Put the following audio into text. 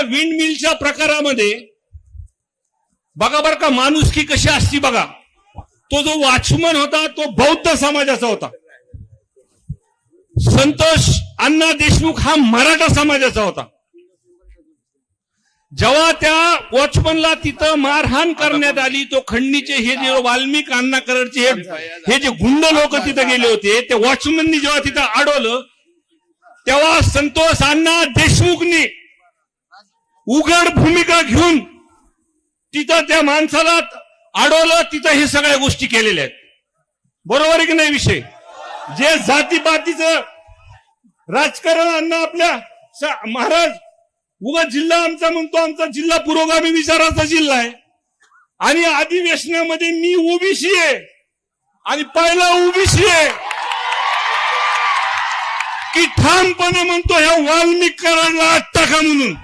Wind मिलच्या प्रकारामध्ये बघा बरं का माणुसकी कशी असती बघा. तो जो वॉचमन होता तो बौद्ध समाजाचा होता. संतोष अण्णा देशमुख हा मराठा समाजाचा होता. जेव्हा त्या वॉचमनला तिथं मारहाण करण्यात आली, तो खंडणीचे हे जे वाल्मिक अण्णा करडचे हे जे गुंड लोक तिथं गेले होते, त्या वॉचमननी जेव्हा तिथं अडवलं तेव्हा संतोष अण्णा देशमुखनी उघड भूमिका घेऊन तिथं त्या माणसाला अडवलं. तिथं हे सगळ्या गोष्टी केलेल्या आहेत. बरोबर आहे की नाही विषय? जे जातीपातीचं राजकारण अण्णा आपल्या महाराज उगा जिल्हा आमचा म्हणतो, आमचा जिल्हा पुरोगामी विचाराचा जिल्हा आहे आणि अधिवेशनामध्ये मी ओबीसी आहे आणि पहिला ओबीसी आहे की ठामपणे म्हणतो ह्या वाल्मिक कराडला आत टाका म्हणून.